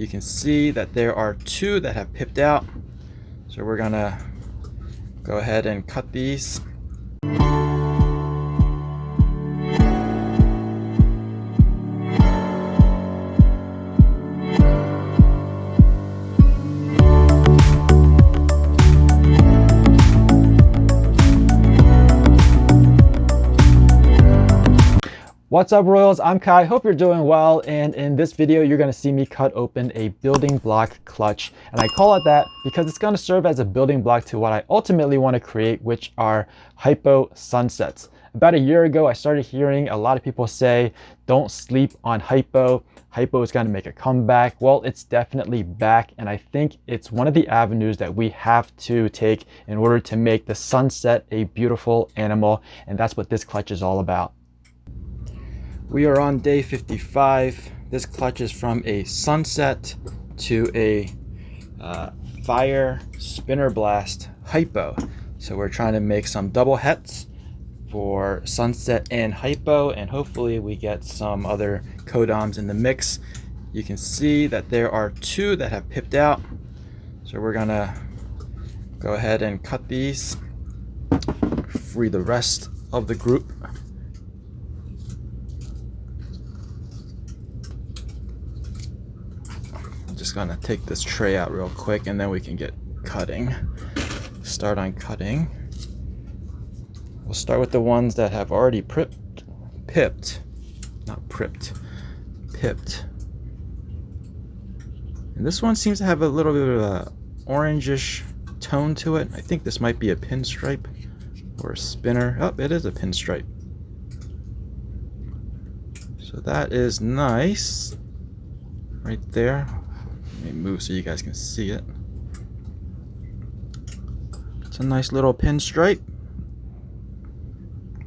You can see that there are two that have pipped out. So we're gonna go ahead and cut these. What's up, Royals? I'm Kai. Hope you're doing well. And in this video, you're going to see me cut open a building block clutch. And I call it that because it's going to serve as a building block to what I ultimately want to create, which are Hypo sunsets. About a year ago, I started hearing a lot of people say, don't sleep on Hypo. Hypo is going to make a comeback. Well, it's definitely back. And I think it's one of the avenues that we have to take in order to make the sunset a beautiful animal. And that's what this clutch is all about. We are on day 55. This clutch is from a sunset to a fire spinner blast Hypo. So we're trying to make some double hets for sunset and Hypo, and hopefully we get some other codoms in the mix. You can see that there are two that have pipped out. So we're gonna go ahead and cut these, free the rest of the group. Just gonna take this tray out real quick and then we can get cutting. Start on cutting. We'll start with the ones that have already pipped. And this one seems to have a little bit of a orangish tone to it. I think this might be a pinstripe or a spinner. Oh, it is a pinstripe. So that is nice right there. Let me move so you guys can see it. It's a nice little pinstripe.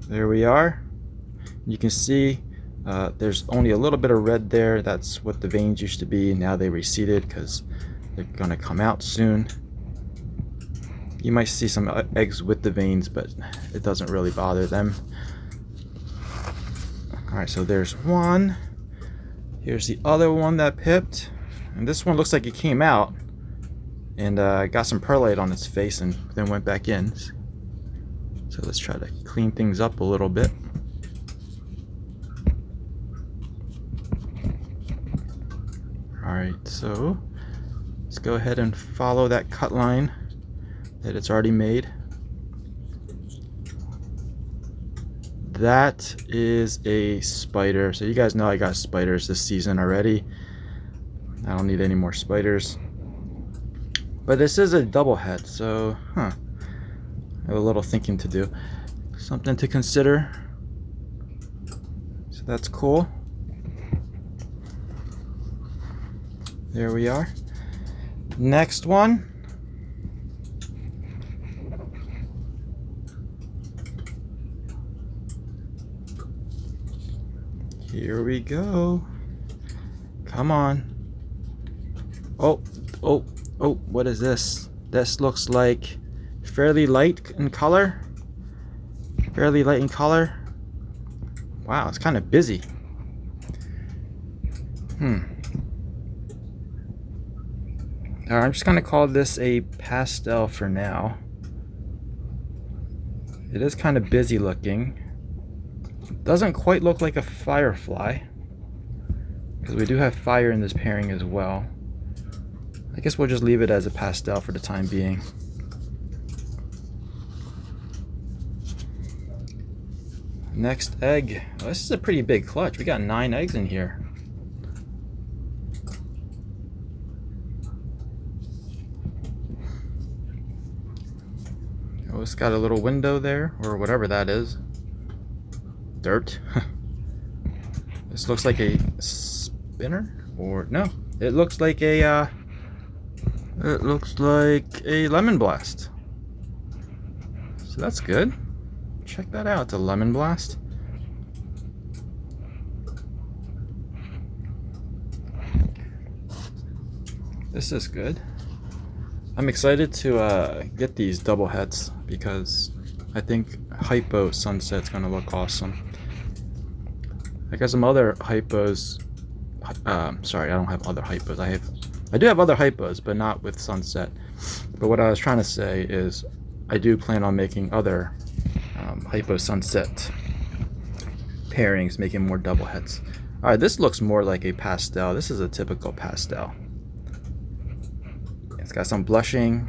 There we are. You can see there's only a little bit of red there. That's what the veins used to be. Now they receded because they're gonna come out soon. You might see some eggs with the veins, but it doesn't really bother them. All right, so there's one. Here's the other one that pipped. And this one looks like it came out and got some perlite on its face and then went back in. So let's try to clean things up a little bit. All right, so let's go ahead and follow that cut line that it's already made. That is a spider. So you guys know I got spiders this season already. I don't need any more spiders. But this is a double head, so I have a little thinking to do. Something to consider. So that's cool. There we are. Next one. Here we go. Come on. Oh, what is this? This looks like fairly light in color. Wow, it's kind of busy. I'm just gonna call this a pastel for now. It is kind of busy looking. Doesn't quite look like a firefly, because we do have fire in this pairing as well. I guess we'll just leave it as a pastel for the time being. Next egg. Oh, this is a pretty big clutch. We got 9 eggs in here. Oh, it's got a little window there, or whatever that is. Dirt. This looks like a spinner, or no, it looks like a lemon blast. So that's good. Check that out. It's a lemon blast. This is good. I'm excited to get these double heads because I think Hypo sunset's gonna look awesome. I got some other Hypos sorry, I don't have other hypos. I do have other hypos, but not with sunset. But what I was trying to say is I do plan on making other hypo sunset pairings, making more double heads. All right, this looks more like a pastel. This is a typical pastel. It's got some blushing.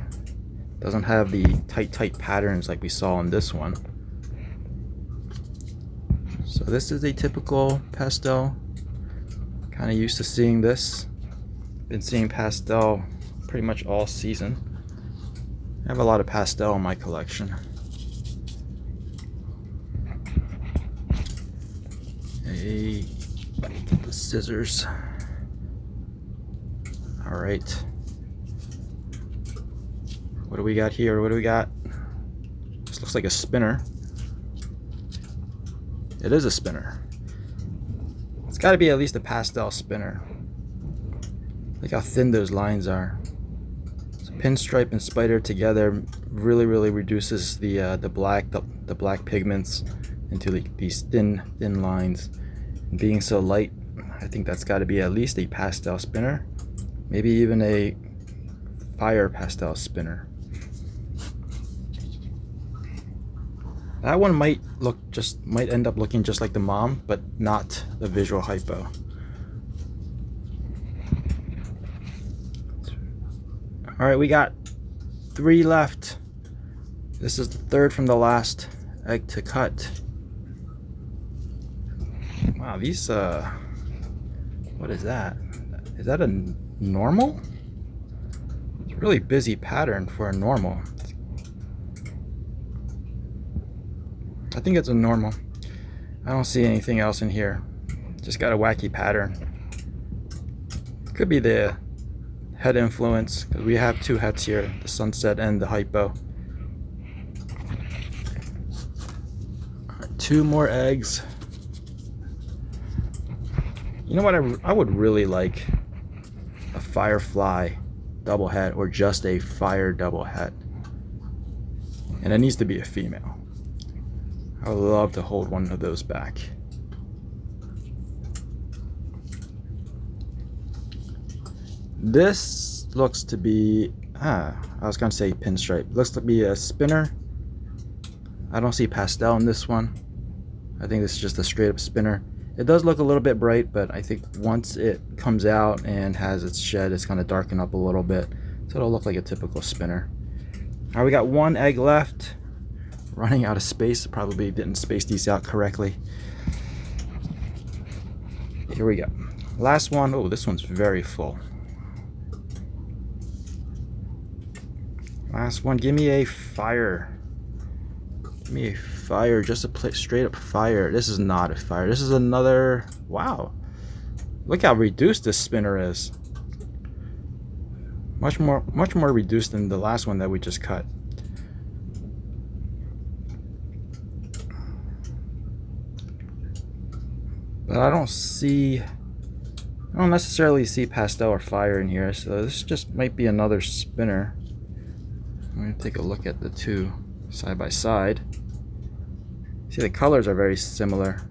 Doesn't have the tight patterns like we saw in this one. So this is a typical pastel. Kind of used to seeing this. Been seeing pastel pretty much all season. I have a lot of pastel in my collection. Get the scissors. All right. What do we got here? What do we got? This looks like a spinner. It is a spinner. It's got to be at least a pastel spinner. Look how thin those lines are. So pinstripe and spider together really reduces the black pigments into these thin lines. And being so light, I think that's got to be at least a pastel spinner, maybe even a fire pastel spinner. That one might end up looking just like the mom, but not the visual hypo. All right, we got 3 left. This is the 3rd from the last egg to cut. Wow, these what is that? Is that a normal? It's a really busy pattern for a normal. I think it's a normal. I don't see anything else in here. Just got a wacky pattern. Could be the head influence, because we have 2 heads here, the sunset and the hypo. All right, 2 more eggs. You know what, I would really like a firefly double head, or just a fire double head. And it needs to be a female. I would love to hold one of those back. This looks to be, I was gonna say pinstripe. Looks to be a spinner. I don't see pastel in this one. I think this is just a straight up spinner. It does look a little bit bright, but I think once it comes out and has its shed, it's gonna darken up a little bit. So it'll look like a typical spinner. All right, we got 1 egg left. Running out of space. Probably didn't space these out correctly. Here we go. Last one. Oh, this one's very full. Last one. Give me a fire. Give me a fire. Just a straight up fire. This is not a fire. This is another. Wow. Look how reduced this spinner is. Much more reduced than the last one that we just cut. But I don't necessarily see pastel or fire in here, so this just might be another spinner. I'm going to take a look at the 2 side by side. See, the colors are very similar,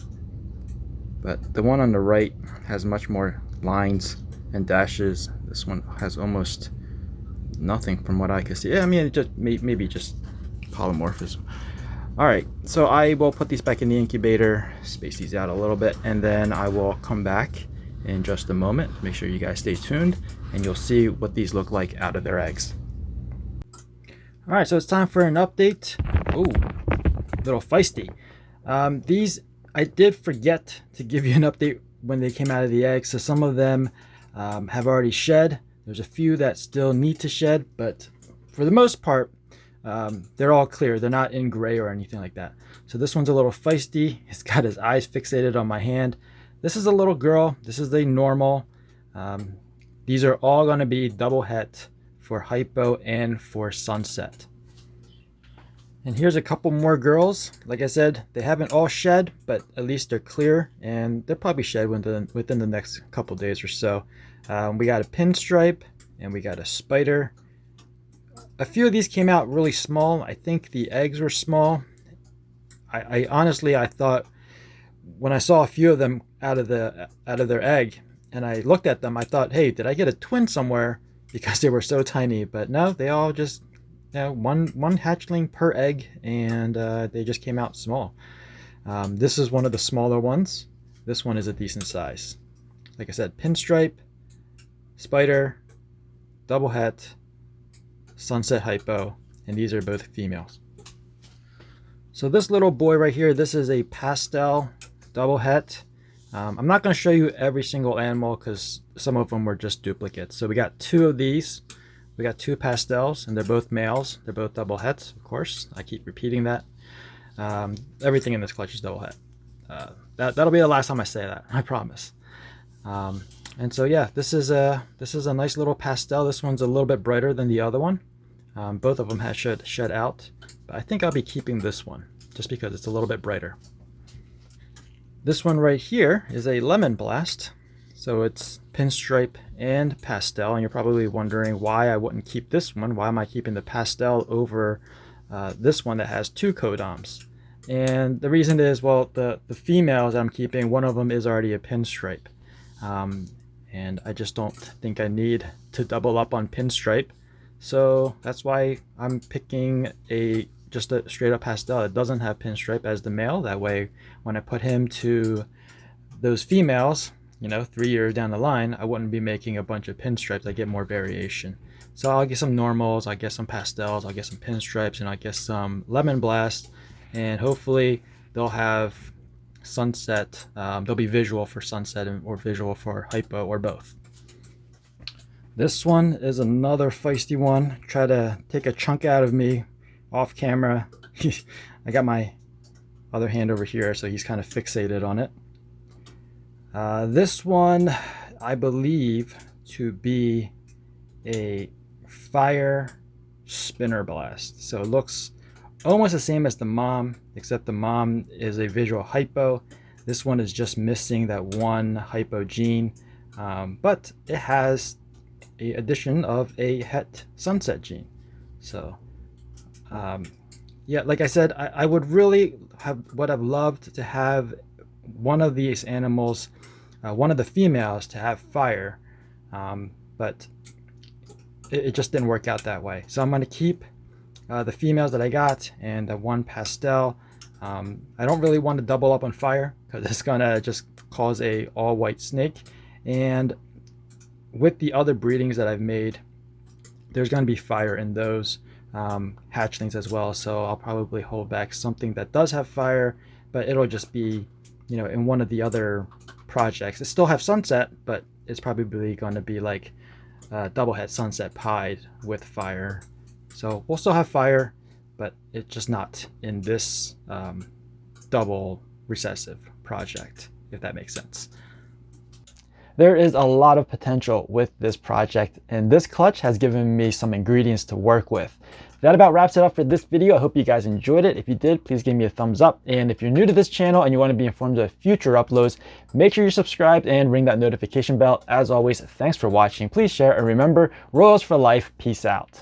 but the one on the right has much more lines and dashes. This one has almost nothing from what I can see. Yeah, I mean, it just maybe just polymorphism. All right, so I will put these back in the incubator, space these out a little bit, and then I will come back in just a moment. Make sure you guys stay tuned, and you'll see what these look like out of their eggs. All right, so it's time for an update. Ooh, a little feisty. These, I did forget to give you an update when they came out of the egg, so some of them have already shed. There's a few that still need to shed, but for the most part, they're all clear. They're not in gray or anything like that. So this one's a little feisty. He's got his eyes fixated on my hand. This is a little girl. This is the normal. These are all going to be double het for hypo and for sunset. And here's a couple more girls. Like I said, they haven't all shed, but at least they're clear, and they'll probably shed within the next couple days or so. We got a pinstripe and we got a spider. A few of these came out really small. I think the eggs were small. I honestly, I thought when I saw a few of them out of their egg, and I looked at them, I thought, hey, did I get a twin somewhere? Because they were so tiny. But no, they all just, one hatchling per egg, and they just came out small. This is one of the smaller ones. This one is a decent size. Like I said, pinstripe, spider, double het, sunset hypo, and these are both females. So this little boy right here, this is a pastel double het. I'm not going to show you every single animal because some of them were just duplicates. So we got 2 of these. We got 2 pastels, and they're both males. They're both double hets, of course. I keep repeating that. Everything in this clutch is double het. That'll be the last time I say that, I promise. And so yeah, this is a nice little pastel. This one's a little bit brighter than the other one. Both of them should shed out, but I think I'll be keeping this one just because it's a little bit brighter. This one right here is a lemon blast. So it's pinstripe and pastel, and you're probably wondering why I wouldn't keep this one. Why am I keeping the pastel over this one that has 2 codoms? And the reason is, well, the females I'm keeping, one of them is already a pinstripe. And I just don't think I need to double up on pinstripe. So that's why I'm picking just a straight up pastel that doesn't have pinstripe as the male. That way, when I put him to those females, 3 years down the line, I wouldn't be making a bunch of pinstripes. I get more variation. So I'll get some normals, I'll get some pastels, I'll get some pinstripes, and I'll get some lemon blast. And hopefully they'll have sunset. They'll be visual for sunset or visual for hypo, or both. This one is another feisty one. Try to take a chunk out of me off camera. I got my other hand over here, so he's kind of fixated on it. This one I believe to be a fire spinner blast. So it looks almost the same as the mom, except the mom is a visual hypo. This one is just missing that one hypo gene, but it has a addition of a het sunset gene. So yeah, like I said, I would really have loved to have one of these animals, one of the females, to have fire, but it just didn't work out that way. So I'm going to keep the females that I got and the one pastel. I don't really want to double up on fire because it's gonna just cause a all white snake, and with the other breedings that I've made, there's going to be fire in those hatchlings as well. So I'll probably hold back something that does have fire, but it'll just be, in one of the other projects. It still have sunset, but it's probably going to be like double het sunset pied with fire. So we'll still have fire, but it's just not in this double recessive project, if that makes sense. There is a lot of potential with this project, and this clutch has given me some ingredients to work with. That about wraps it up for this video. I hope you guys enjoyed it. If you did, please give me a thumbs up. And if you're new to this channel and you want to be informed of future uploads, make sure you're subscribed and ring that notification bell. As always, thanks for watching. Please share, and remember, Royals for life. Peace out.